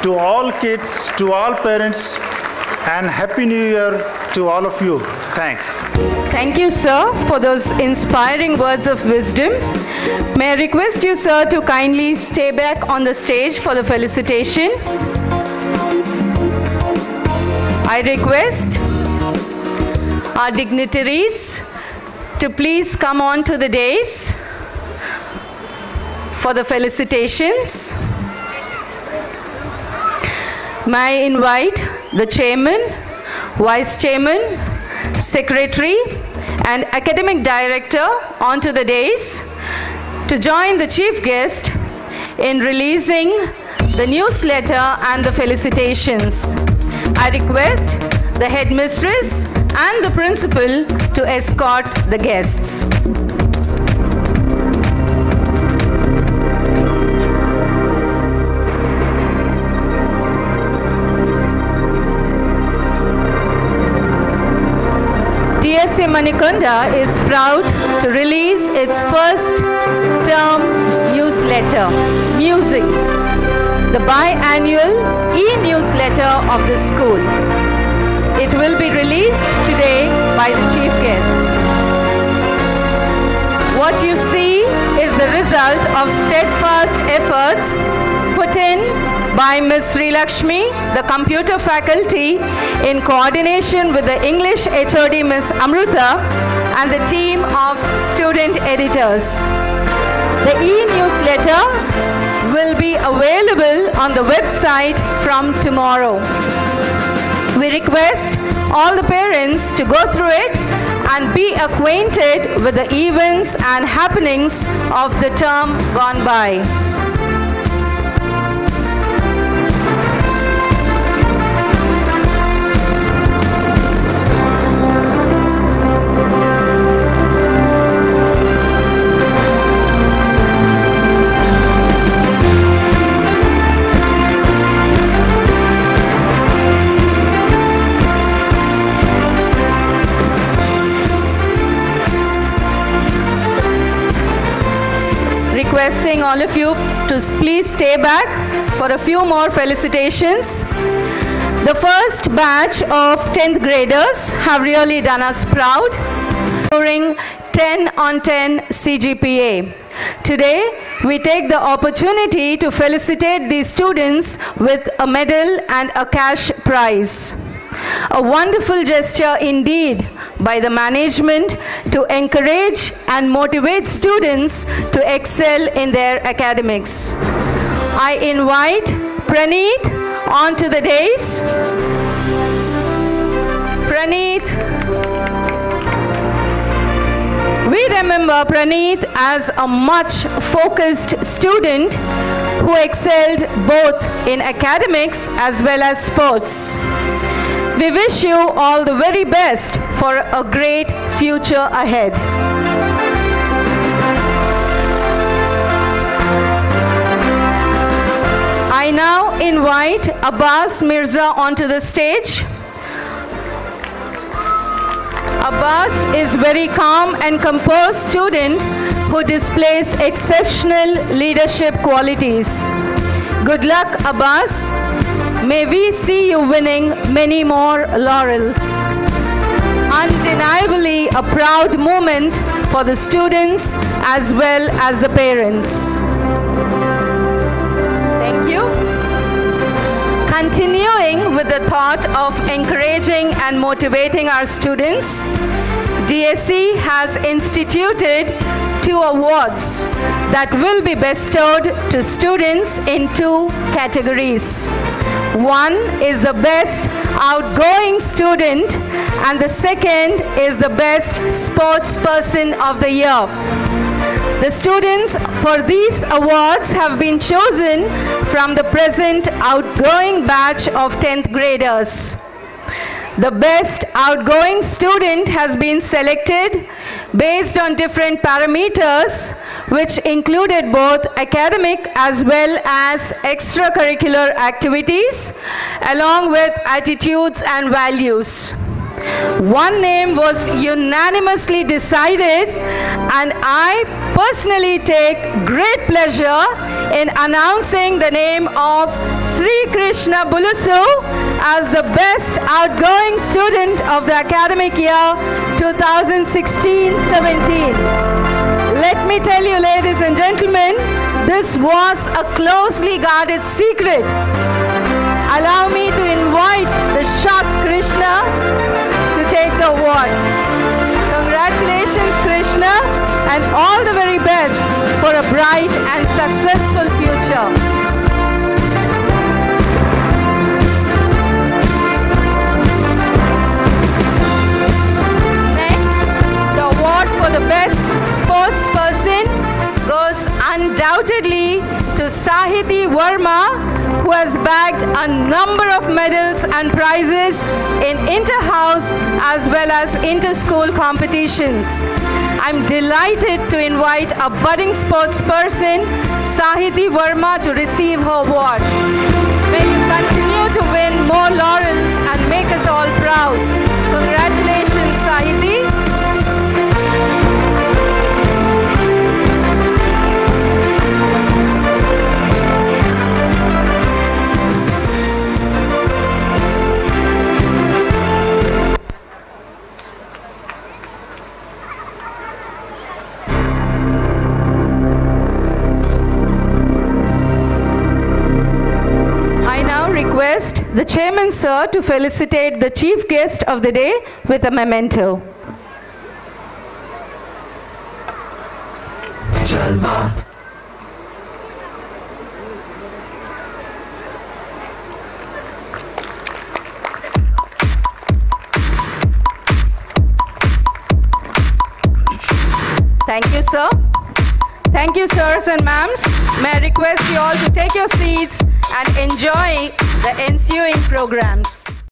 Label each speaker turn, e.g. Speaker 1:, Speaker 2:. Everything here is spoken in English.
Speaker 1: to all kids, to all parents, and Happy New Year to all of you. Thanks.
Speaker 2: Thank you, sir, for those inspiring words of wisdom. May I request you, sir, to kindly stay back on the stage for the felicitation. I request our dignitaries to please come on to the dais for the felicitations. May I invite the chairman, vice chairman, secretary, and academic director onto the dais to join the chief guest in releasing the newsletter and the felicitations. I request the headmistress and the principal to escort the guests. DSA Manikonda is proud to release its first term newsletter, Musings, the biannual e-newsletter of the school. It will be released today by the chief guest. What you see is the result of steadfast efforts put in by Ms. Sri Lakshmi, the computer faculty, in coordination with the English HOD Ms. Amruta and the team of student editors. The e-newsletter will be available on the website from tomorrow. We request all the parents to go through it and be acquainted with the events and happenings of the term gone by. Requesting all of you to please stay back for a few more felicitations. The first batch of 10th graders have really done us proud during 10 on 10 CGPA. Today, we take the opportunity to felicitate these students with a medal and a cash prize. A wonderful gesture indeed by the management to encourage and motivate students to excel in their academics. I invite Praneeth onto the dais. Praneeth. We remember Praneeth as a much focused student who excelled both in academics as well as sports. We wish you all the very best for a great future ahead. I now invite Abbas Mirza onto the stage. Abbas is very calm and composed student who displays exceptional leadership qualities. Good luck, Abbas. May we see you winning many more laurels. Undeniably a proud moment for the students as well as the parents. Thank you. Continuing with the thought of encouraging and motivating our students, DSE has instituted 2 awards that will be bestowed to students in 2 categories. One is the best outgoing student and the second is the best sports person of the year. The students for these awards have been chosen from the present outgoing batch of 10th graders. The best outgoing student has been selected based on different parameters, which included both academic as well as extracurricular activities, along with attitudes and values. One name was unanimously decided, and I personally take great pleasure in announcing the name of Sri Krishna Bulusu as the best outgoing student of the academic year 2016-17. Let me tell you, ladies and gentlemen, this was a closely guarded secret. Allow me to invite the sharp Krishna to take the award. Congratulations, Krishna, and all the very best for a bright and successful future. For the best sports person goes undoubtedly to Sahiti Verma, who has bagged a number of medals and prizes in inter-house as well as inter-school competitions. I'm delighted to invite a budding sports person, Sahiti Verma, to receive her award. May you continue to win more laurels and make us all proud. Congratulations, Sahiti. Request the chairman, sir, to felicitate the chief guest of the day with a memento. Jalwa. Thank you, sir. Thank you, sirs and ma'ams. May I request you all to take your seats and enjoy the ensuing programs.